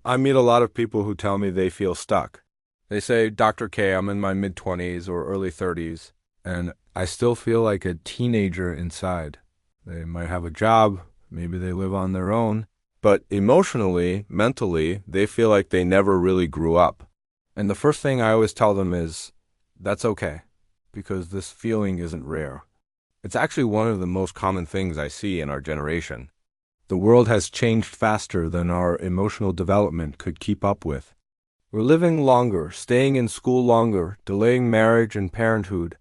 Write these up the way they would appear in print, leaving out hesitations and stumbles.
I meet a lot of people who tell me they feel stuck. They say, Dr. K, I'm in my mid-20s or early 30s, and I still feel like a teenager inside. They might have a job, maybe they live on their own, but emotionally, mentally, they feel like they never really grew up. And the first thing I always tell them is, that's okay, because this feeling isn't rare. It's actually one of the most common things I see in our generation. The world has changed faster than our emotional development could keep up with. We're living longer, staying in school longer, delaying marriage and parenthood,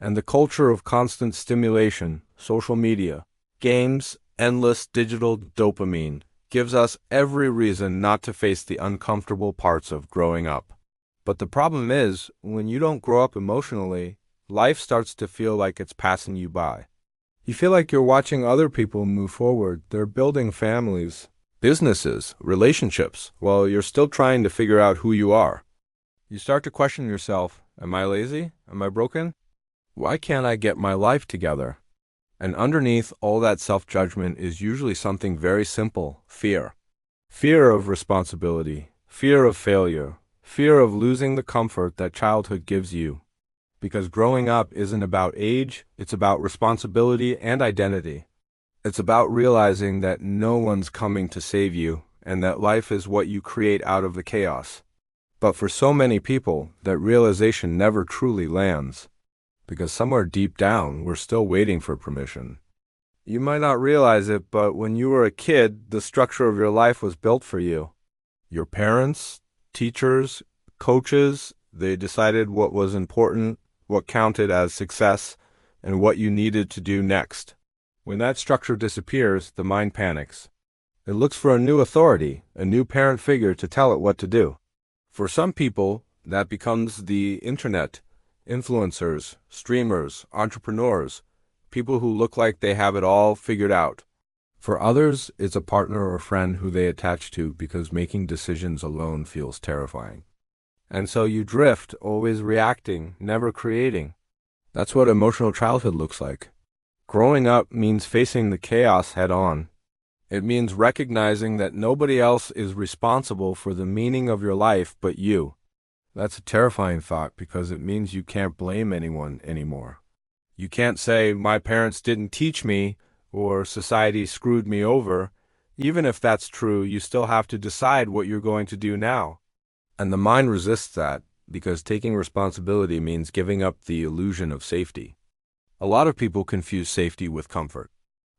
and the culture of constant stimulation, social media, games, endless digital dopamine gives us every reason not to face the uncomfortable parts of growing up. But the problem is, when you don't grow up emotionally, life starts to feel like it's passing you by. You feel like you're watching other people move forward. They're building families, businesses, relationships, while you're still trying to figure out who you are. You start to question yourself, am I lazy? Am I broken? Why can't I get my life together? And underneath all that self-judgment is usually something very simple, fear. Fear of responsibility, fear of failure, fear of losing the comfort that childhood gives you. Because growing up isn't about age, it's about responsibility and identity. It's about realizing that no one's coming to save you, and that life is what you create out of the chaos. But for so many people, that realization never truly lands. Because somewhere deep down, we're still waiting for permission. You might not realize it, but when you were a kid, the structure of your life was built for you. Your parents, teachers, coaches, they decided what was important, what counted as success, and what you needed to do next. When that structure disappears, the mind panics. It looks for a new authority, a new parent figure to tell it what to do. For some people, that becomes the internet, influencers, streamers, entrepreneurs, people who look like they have it all figured out. For others, it's a partner or friend who they attach to because making decisions alone feels terrifying. And so you drift, always reacting, never creating. That's what emotional childhood looks like. Growing up means facing the chaos head on. It means recognizing that nobody else is responsible for the meaning of your life but you. That's a terrifying thought because it means you can't blame anyone anymore. You can't say, my parents didn't teach me, or society screwed me over. Even if that's true, you still have to decide what you're going to do now. And the mind resists that because taking responsibility means giving up the illusion of safety. A lot of people confuse safety with comfort.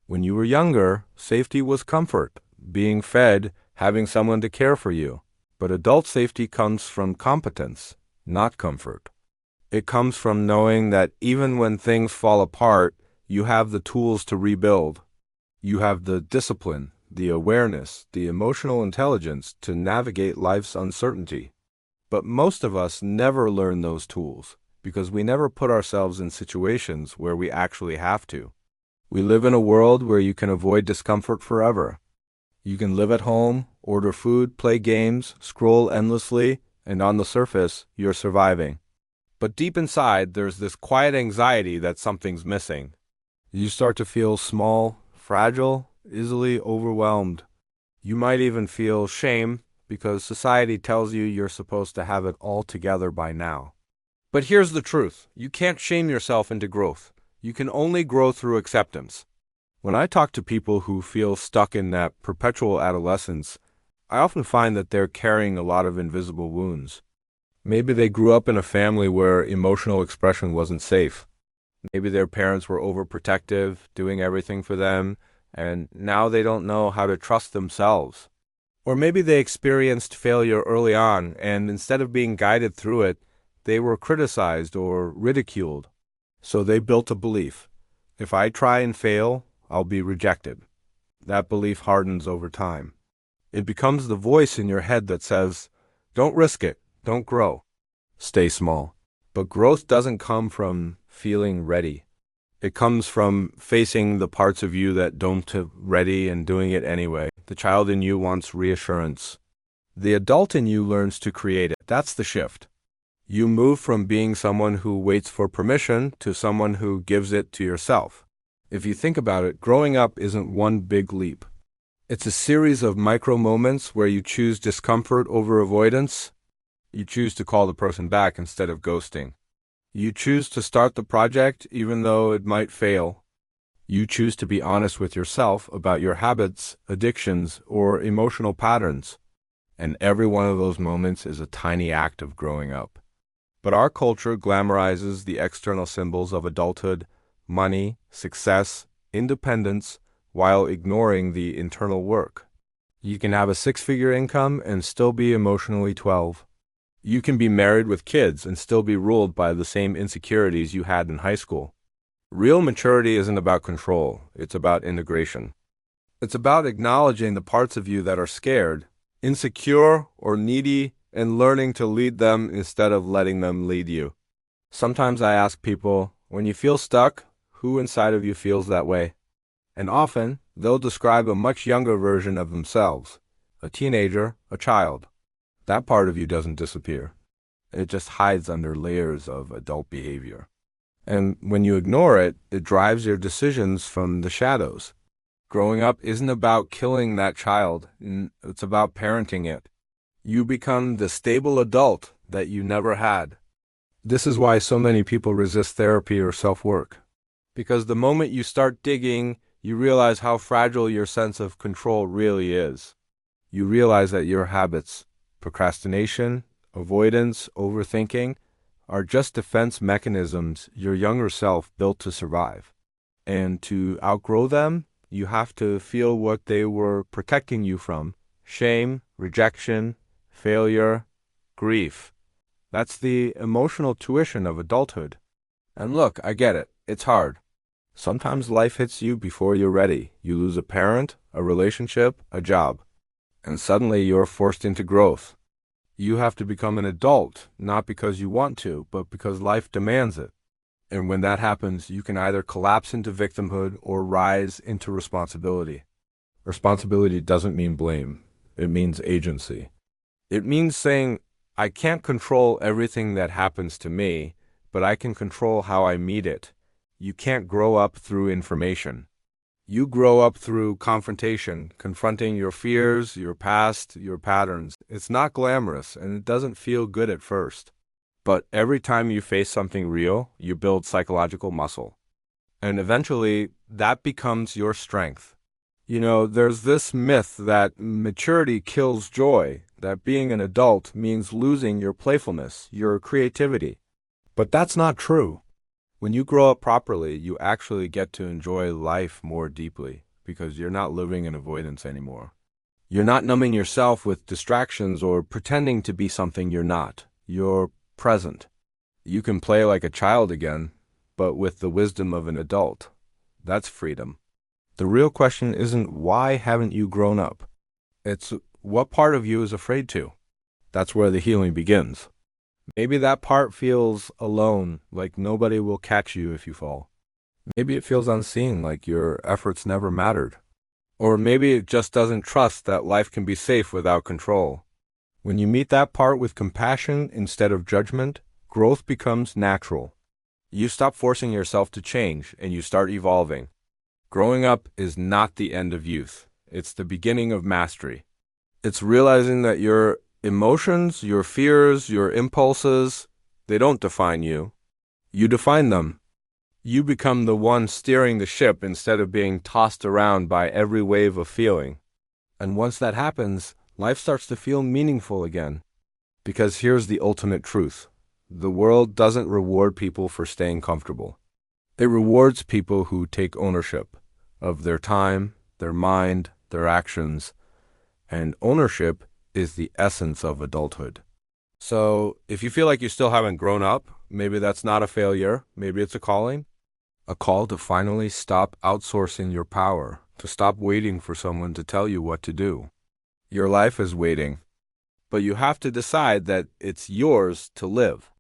When you were younger, safety was comfort, being fed, having someone to care for you. But adult safety comes from competence, not comfort. It comes from knowing that even when things fall apart, you have the tools to rebuild. You have the discipline, the awareness, the emotional intelligence to navigate life's uncertainty. But most of us never learn those tools because we never put ourselves in situations where we actually have to. We live in a world where you can avoid discomfort forever. You can live at home, order food, play games, scroll endlessly, and on the surface, you're surviving. But deep inside, there's this quiet anxiety that something's missing. You start to feel small, fragile, easily overwhelmed. You might even feel shame because society tells you you're supposed to have it all together by now. But here's the truth. You can't shame yourself into growth. You can only grow through acceptance. When I talk to people who feel stuck in that perpetual adolescence, I often find that they're carrying a lot of invisible wounds. Maybe they grew up in a family where emotional expression wasn't safe. Maybe their parents were overprotective, doing everything for them, and now they don't know how to trust themselves. Or maybe they experienced failure early on, and instead of being guided through it, they were criticized or ridiculed. So they built a belief. If I try and fail, I'll be rejected. That belief hardens over time. It becomes the voice in your head that says, don't risk it, don't grow, stay small. But growth doesn't come from feeling ready. It comes from facing the parts of you that don't feel ready and doing it anyway. The child in you wants reassurance. The adult in you learns to create it. That's the shift. You move from being someone who waits for permission to someone who gives it to yourself. If you think about it, growing up isn't one big leap. It's a series of micro moments where you choose discomfort over avoidance. You choose to call the person back instead of ghosting. You choose to start the project even though it might fail. You choose to be honest with yourself about your habits, addictions, or emotional patterns. And every one of those moments is a tiny act of growing up. But our culture glamorizes the external symbols of adulthood, money, success, independence, while ignoring the internal work. You can have a six-figure income and still be emotionally 12. You can be married with kids and still be ruled by the same insecurities you had in high school. Real maturity isn't about control, it's about integration. It's about acknowledging the parts of you that are scared, insecure, or needy, and learning to lead them instead of letting them lead you. Sometimes I ask people, when you feel stuck, who inside of you feels that way? And often, they'll describe a much younger version of themselves, a teenager, a child. That part of you doesn't disappear. It just hides under layers of adult behavior. And when you ignore it, it drives your decisions from the shadows. Growing up isn't about killing that child, it's about parenting it. You become the stable adult that you never had. This is why so many people resist therapy or self-work. Because the moment you start digging, you realize how fragile your sense of control really is. You realize that your habits, procrastination, avoidance, overthinking, are just defense mechanisms your younger self built to survive. And to outgrow them, you have to feel what they were protecting you from: shame, rejection, failure, grief. That's the emotional tuition of adulthood. And look, I get it. It's hard. Sometimes life hits you before you're ready. You lose a parent, a relationship, a job. And suddenly you're forced into growth. You have to become an adult, not because you want to, but because life demands it. And when that happens, you can either collapse into victimhood or rise into responsibility. Responsibility doesn't mean blame. It means agency. It means saying, I can't control everything that happens to me, but I can control how I meet it. You can't grow up through information. You grow up through confrontation, confronting your fears, your past, your patterns. It's not glamorous, and it doesn't feel good at first. But every time you face something real, you build psychological muscle. And eventually, that becomes your strength. There's this myth that maturity kills joy, that being an adult means losing your playfulness, your creativity. But that's not true. When you grow up properly, you actually get to enjoy life more deeply because you're not living in avoidance anymore. You're not numbing yourself with distractions or pretending to be something you're not. You're present. You can play like a child again, but with the wisdom of an adult. That's freedom. The real question isn't why haven't you grown up? It's what part of you is afraid to. That's where the healing begins. Maybe that part feels alone, like nobody will catch you if you fall. Maybe it feels unseen, like your efforts never mattered. Or maybe it just doesn't trust that life can be safe without control. When you meet that part with compassion instead of judgment, growth becomes natural. You stop forcing yourself to change and you start evolving. Growing up is not the end of youth. It's the beginning of mastery. It's realizing that your emotions, your fears, your impulses, they don't define you. You define them. You become the one steering the ship instead of being tossed around by every wave of feeling. And once that happens, life starts to feel meaningful again. Because here's the ultimate truth. The world doesn't reward people for staying comfortable. It rewards people who take ownership of their time, their mind, their actions. And ownership is the essence of adulthood. So if you feel like you still haven't grown up, maybe that's not a failure, maybe it's a calling. A call to finally stop outsourcing your power, to stop waiting for someone to tell you what to do. Your life is waiting, but you have to decide that it's yours to live.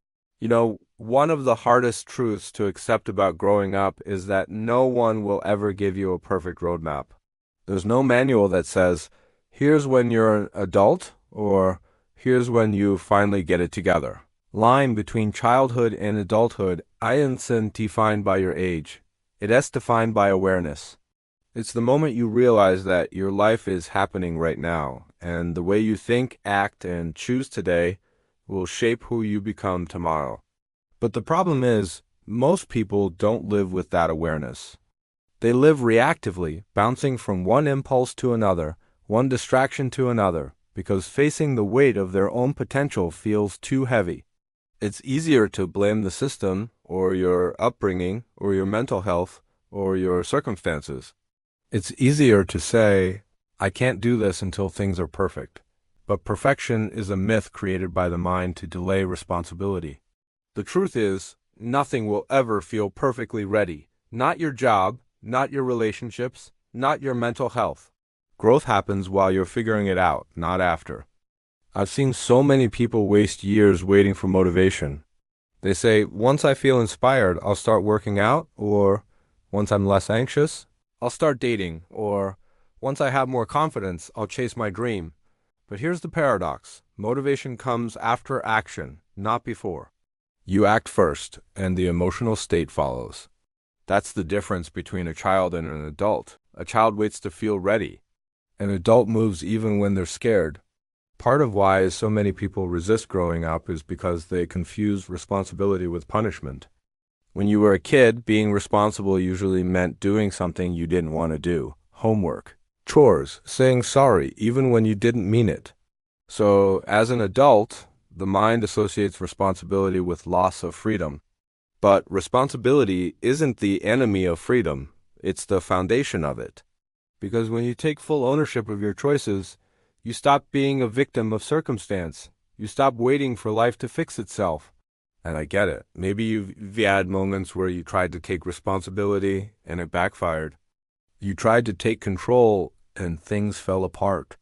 One of the hardest truths to accept about growing up is that no one will ever give you a perfect roadmap. There's no manual that says, here's when you're an adult, or here's when you finally get it together. Line between childhood and adulthood isn't defined by your age. It is defined by awareness. It's the moment you realize that your life is happening right now, and the way you think, act, and choose today will shape who you become tomorrow. But the problem is, most people don't live with that awareness. They live reactively, bouncing from one impulse to another, one distraction to another, because facing the weight of their own potential feels too heavy. It's easier to blame the system, or your upbringing, or your mental health, or your circumstances. It's easier to say, I can't do this until things are perfect. But perfection is a myth created by the mind to delay responsibility. The truth is, nothing will ever feel perfectly ready. Not your job, not your relationships, not your mental health. Growth happens while you're figuring it out, not after. I've seen so many people waste years waiting for motivation. They say, once I feel inspired, I'll start working out, or once I'm less anxious, I'll start dating, or once I have more confidence, I'll chase my dream. But here's the paradox. Motivation comes after action, not before. You act first, and the emotional state follows. That's the difference between a child and an adult. A child waits to feel ready. An adult moves even when they're scared. Part of why so many people resist growing up is because they confuse responsibility with punishment. When you were a kid, being responsible usually meant doing something you didn't want to do. Homework, chores, saying sorry even when you didn't mean it. So, as an adult, the mind associates responsibility with loss of freedom. But responsibility isn't the enemy of freedom, it's the foundation of it. Because when you take full ownership of your choices, you stop being a victim of circumstance. You stop waiting for life to fix itself. And I get it. Maybe you've had moments where you tried to take responsibility and it backfired. You tried to take control and things fell apart.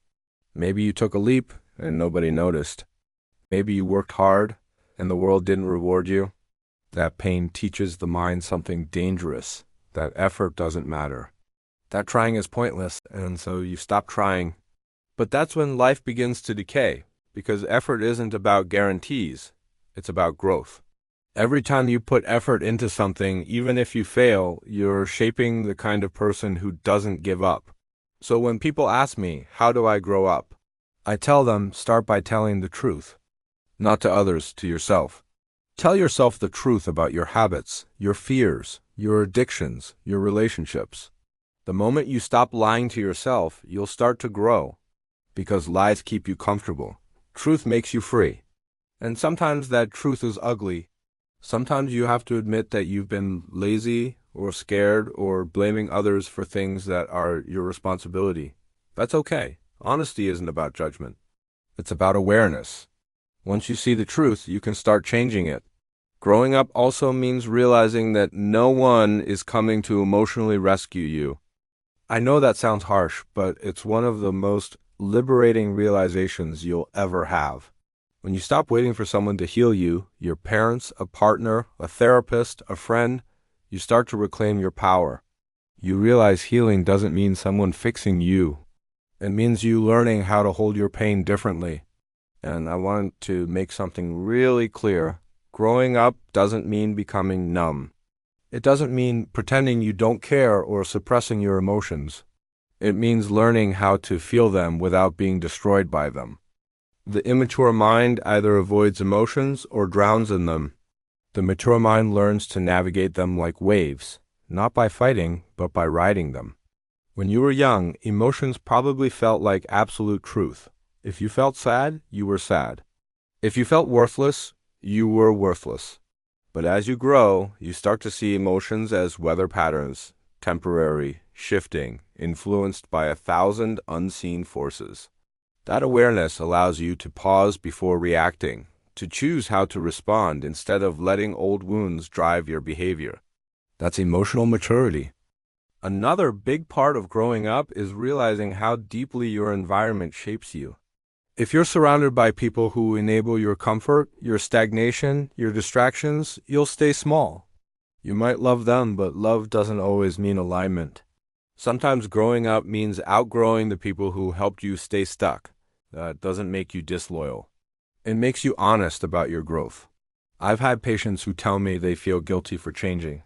Maybe you took a leap and nobody noticed. Maybe you worked hard and the world didn't reward you. That pain teaches the mind something dangerous, that effort doesn't matter. That trying is pointless, and so you stop trying. But that's when life begins to decay, because effort isn't about guarantees, it's about growth. Every time you put effort into something, even if you fail, you're shaping the kind of person who doesn't give up. So when people ask me, how do I grow up? I tell them, start by telling the truth. Not to others, to yourself. Tell yourself the truth about your habits, your fears, your addictions, your relationships. The moment you stop lying to yourself, you'll start to grow. Because lies keep you comfortable. Truth makes you free. And sometimes that truth is ugly. Sometimes you have to admit that you've been lazy or scared or blaming others for things that are your responsibility. That's okay. Honesty isn't about judgment. It's about awareness. Once you see the truth, you can start changing it. Growing up also means realizing that no one is coming to emotionally rescue you. I know that sounds harsh, but it's one of the most liberating realizations you'll ever have. When you stop waiting for someone to heal you, your parents, a partner, a therapist, a friend, you start to reclaim your power. You realize healing doesn't mean someone fixing you. It means you learning how to hold your pain differently. And I want to make something really clear. Growing up doesn't mean becoming numb. It doesn't mean pretending you don't care or suppressing your emotions. It means learning how to feel them without being destroyed by them. The immature mind either avoids emotions or drowns in them. The mature mind learns to navigate them like waves, not by fighting, but by riding them. When you were young, emotions probably felt like absolute truth. If you felt sad, you were sad. If you felt worthless, you were worthless. But as you grow, you start to see emotions as weather patterns, temporary, shifting, influenced by 1,000 unseen forces. That awareness allows you to pause before reacting, to choose how to respond instead of letting old wounds drive your behavior. That's emotional maturity. Another big part of growing up is realizing how deeply your environment shapes you. If you're surrounded by people who enable your comfort, your stagnation, your distractions, you'll stay small. You might love them, but love doesn't always mean alignment. Sometimes growing up means outgrowing the people who helped you stay stuck. That doesn't make you disloyal. It makes you honest about your growth. I've had patients who tell me they feel guilty for changing.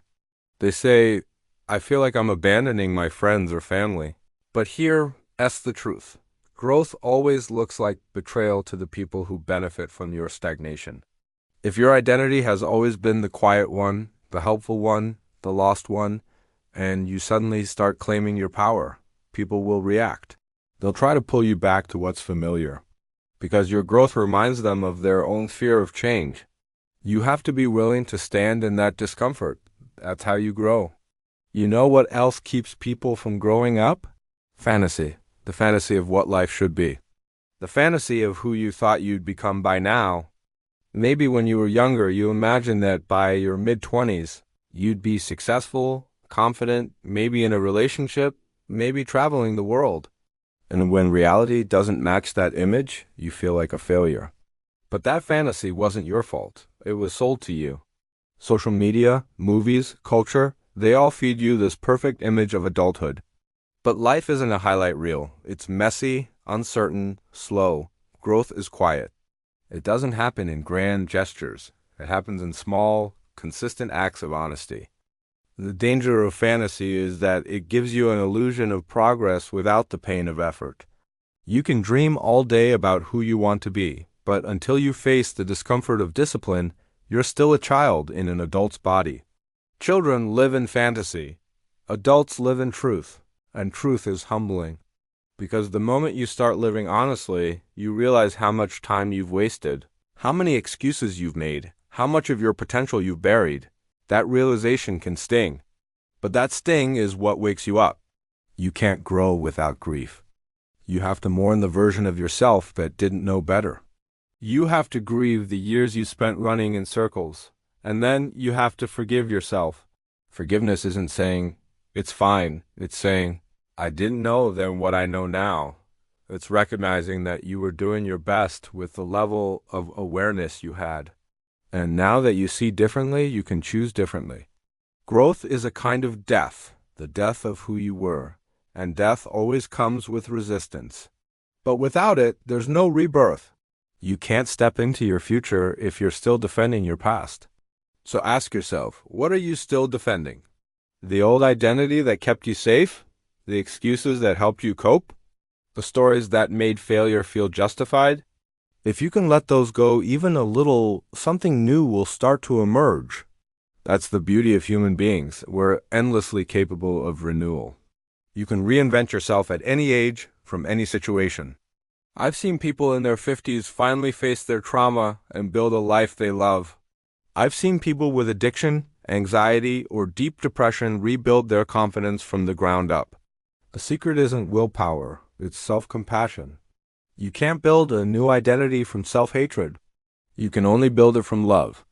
They say, I feel like I'm abandoning my friends or family. But here's the truth. Growth always looks like betrayal to the people who benefit from your stagnation. If your identity has always been the quiet one, the helpful one, the lost one, and you suddenly start claiming your power, people will react. They'll try to pull you back to what's familiar, because your growth reminds them of their own fear of change. You have to be willing to stand in that discomfort. That's how you grow. You know what else keeps people from growing up? Fantasy. The fantasy of what life should be. The fantasy of who you thought you'd become by now. Maybe when you were younger, you imagined that by your mid-20s, you'd be successful, confident, maybe in a relationship, maybe traveling the world. And when reality doesn't match that image, you feel like a failure. But that fantasy wasn't your fault. It was sold to you. Social media, movies, culture, they all feed you this perfect image of adulthood. But life isn't a highlight reel. It's messy, uncertain, slow. Growth is quiet. It doesn't happen in grand gestures. It happens in small, consistent acts of honesty. The danger of fantasy is that it gives you an illusion of progress without the pain of effort. You can dream all day about who you want to be, but until you face the discomfort of discipline, you're still a child in an adult's body. Children live in fantasy. Adults live in truth. And truth is humbling. Because the moment you start living honestly, you realize how much time you've wasted, how many excuses you've made, how much of your potential you've buried. That realization can sting. But that sting is what wakes you up. You can't grow without grief. You have to mourn the version of yourself that didn't know better. You have to grieve the years you spent running in circles. And then you have to forgive yourself. Forgiveness isn't saying, "It's fine." It's saying, "I didn't know then what I know now." It's recognizing that you were doing your best with the level of awareness you had. And now that you see differently, you can choose differently. Growth is a kind of death, the death of who you were. And death always comes with resistance. But without it, there's no rebirth. You can't step into your future if you're still defending your past. So ask yourself, what are you still defending? The old identity that kept you safe? The excuses that helped you cope? The stories that made failure feel justified? If you can let those go even a little, something new will start to emerge. That's the beauty of human beings. We're endlessly capable of renewal. You can reinvent yourself at any age, from any situation. I've seen people in their 50s finally face their trauma and build a life they love. I've seen people with addiction, anxiety, or deep depression rebuild their confidence from the ground up. The secret isn't willpower, it's self-compassion. You can't build a new identity from self-hatred. You can only build it from love.